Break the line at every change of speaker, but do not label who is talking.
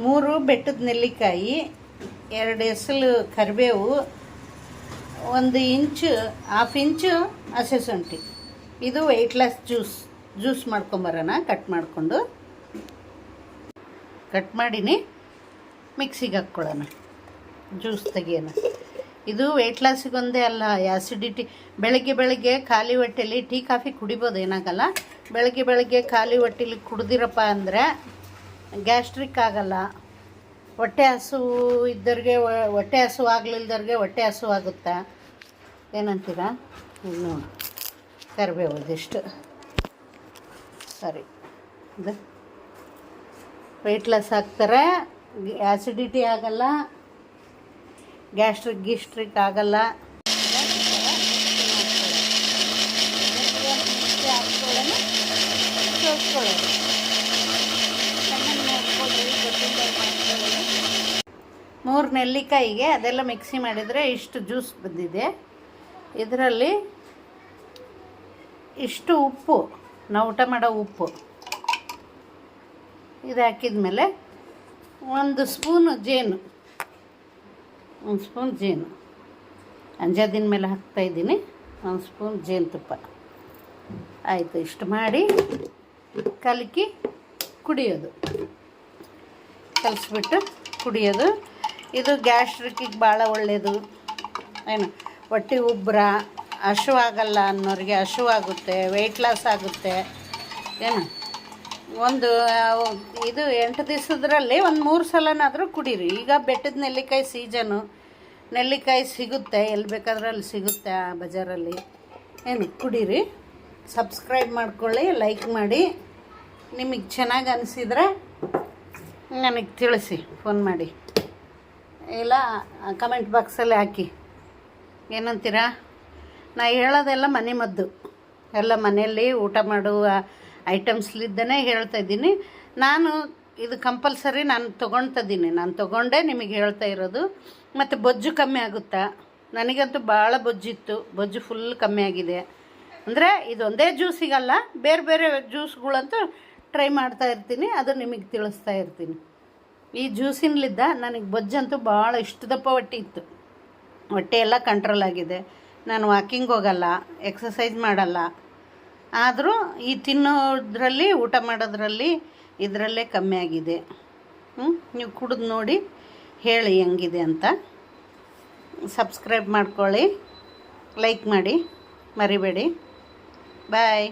3 ಬೆಟ್ಟದ ನೆಲ್ಲಿಕಾಯಿ, 2 ಎಸಳು ಕರಿಬೇವು, 1 ಇಂಚು ಹಾಫ್ ಇಂಚು ಹಸೆ ಶುಂಠಿ. ಇದು ವೆಯ್ಟ್ ಲಾಸ್ ಜ್ಯೂಸ್ ಮಾಡ್ಕೊಂಬರೋಣ. ಕಟ್ ಮಾಡಿನಿ ಮಿಕ್ಸಿಗೆ ಹಾಕ್ಕೊಳ್ಳೋಣ. ಜ್ಯೂಸ್ ತೆಗಿಯೋಣ. ಇದು ವೆಯ್ಟ್ ಲಾಸಿಗೊಂದೇ ಅಲ್ಲ, ಆ್ಯಸಿಡಿಟಿ. ಬೆಳಗ್ಗೆ ಖಾಲಿ ಹೊಟ್ಟೆಲಿ ಟೀ ಕಾಫಿ ಕುಡಿಬೋದು, ಏನಾಗಲ್ಲ. ಬೆಳಗ್ಗೆ ಖಾಲಿ ಹೊಟ್ಟೆಲಿ ಕುಡ್ದಿರಪ್ಪ ಅಂದರೆ ಗ್ಯಾಸ್ಟ್ರಿಕ್ ಆಗಲ್ಲ. ಹೊಟ್ಟೆ ಹಸು ಇದ್ದವ್ರಿಗೆ, ಹೊಟ್ಟೆ ಹಸು ಆಗಲಿಲ್ದವ್ರಿಗೆ ಹೊಟ್ಟೆ ಹಸು ಆಗುತ್ತೆ. ಏನಂತೀರಾ? ಇನ್ನು ಕರಿಬೇವು ಇದಿಷ್ಟು ಸರಿ. ಇದು ವೆಯ್ಟ್ ಲಾಸ್ ಆಗ್ತಾರೆ, ಆ್ಯಸಿಡಿಟಿ ಆಗಲ್ಲ, ಗ್ಯಾಸ್ಟ್ರಿಕ್ ಆಗಲ್ಲ. ಮೂರು ನೆಲ್ಲಿಕಾಯಿಗೆ ಅದೆಲ್ಲ ಮಿಕ್ಸಿ ಮಾಡಿದರೆ ಇಷ್ಟು ಜ್ಯೂಸ್ ಬಂದಿದೆ. ಇದರಲ್ಲಿ ಇಷ್ಟು ಉಪ್ಪು, ನಾವು ಊಟ ಮಾಡೋ ಉಪ್ಪು ಇದು ಹಾಕಿದ ಮೇಲೆ 1 ಸ್ಪೂನು ಜೇನು, 1 ಸ್ಪೂನ್ ಜೇನು ಅಂಜಾದಿನ ಮೇಲೆ ಹಾಕ್ತಾಯಿದ್ದೀನಿ. 1 ಸ್ಪೂನ್ ಜೇನುತುಪ್ಪ. ಆಯಿತು. ಇಷ್ಟು ಮಾಡಿ ಕಲಕಿ ಕುಡಿಯೋದು, ಕಲಿಸ್ಬಿಟ್ಟು ಕುಡಿಯೋದು. ಇದು ಗ್ಯಾಸ್ಟ್ರಿಕ್ಕಿಗೆ ಭಾಳ ಒಳ್ಳೆಯದು. ಏನು, ಹೊಟ್ಟೆ ಉಬ್ಬರ, ಹಸಿವಾಗಲ್ಲ ಅನ್ನೋರಿಗೆ ಹಸಿವಾಗುತ್ತೆ, ವೆಯ್ಟ್ ಲಾಸ್ ಆಗುತ್ತೆ. ಏನು, ಇದು 8 ದಿವಸದ್ರಲ್ಲಿ 3 ಸಲನಾದರೂ ಕುಡೀರಿ. ಈಗ ಬೆಟ್ಟದ ನೆಲ್ಲಿಕಾಯಿ ಸೀಸನು, ನೆಲ್ಲಿಕಾಯಿ ಸಿಗುತ್ತೆ, ಎಲ್ಲಿ ಬೇಕಾದ್ರೆ ಅಲ್ಲಿ ಸಿಗುತ್ತೆ ಆ ಬಜಾರಲ್ಲಿ. ಏನು, ಕುಡೀರಿ. ಸಬ್ಸ್ಕ್ರೈಬ್ ಮಾಡ್ಕೊಳ್ಳಿ, ಲೈಕ್ ಮಾಡಿ. ನಿಮಗೆ ಚೆನ್ನಾಗಿ ಅನಿಸಿದರೆ ನನಗೆ ತಿಳಿಸಿ, ಫೋನ್ ಮಾಡಿ, ಇಲ್ಲ ಕಮೆಂಟ್ ಬಾಕ್ಸಲ್ಲಿ ಹಾಕಿ. ಏನಂತೀರಾ? ನಾ ಹೇಳೋದೆಲ್ಲ ಮನೆ ಮದ್ದು, ಎಲ್ಲ ಮನೆಯಲ್ಲಿ ಊಟ ಮಾಡುವ ಐಟಮ್ಸ್ಲಿದ್ದನೇ ಹೇಳ್ತಾಯಿದ್ದೀನಿ. ನಾನು ಇದು ಕಂಪಲ್ಸರಿ ನಾನು ತೊಗೊಂಡೇ ನಿಮಗೆ ಹೇಳ್ತಾ ಇರೋದು. ಮತ್ತು ಬೊಜ್ಜು ಕಮ್ಮಿ ಆಗುತ್ತಾ? ನನಗಂತೂ ಭಾಳ ಬೊಜ್ಜಿತ್ತು, ಬೊಜ್ಜು ಫುಲ್ ಕಮ್ಮಿ ಆಗಿದೆ. ಅಂದರೆ ಇದೊಂದೇ ಜ್ಯೂಸಿಗಲ್ಲ, ಬೇರೆ ಜ್ಯೂಸ್ಗಳಂತೂ ಟ್ರೈ ಮಾಡ್ತಾ ಇರ್ತೀನಿ, ಅದು ನಿಮಗೆ ತಿಳಿಸ್ತಾ ಇರ್ತೀನಿ. ಈ ಜ್ಯೂಸಿನಲ್ಲಿದ್ದ ನನಗೆ ಬೊಜ್ಜಂತೂ ಭಾಳ ದಪ್ಪ ಹೊಟ್ಟೆ ಇತ್ತು. ಹೊಟ್ಟೆ ಎಲ್ಲ ಕಂಟ್ರೋಲ್ ಆಗಿದೆ. ನಾನು ವಾಕಿಂಗ್ ಹೋಗಲ್ಲ, ಎಕ್ಸಸೈಸ್ ಮಾಡಲ್ಲ, ಆದರೂ ಈ ತಿನ್ನೋದ್ರಲ್ಲಿ, ಊಟ ಮಾಡೋದ್ರಲ್ಲಿ ಇದರಲ್ಲೇ ಕಮ್ಮಿ ಆಗಿದೆ. ನೀವು ಕುಡಿದು ನೋಡಿ ಹೇಳಿ ಹೆಂಗಿದೆ ಅಂತ. ಸಬ್ಸ್ಕ್ರೈಬ್ ಮಾಡ್ಕೊಳ್ಳಿ, ಲೈಕ್ ಮಾಡಿ, ಮರಿಬೇಡಿ. ಬಾಯ್.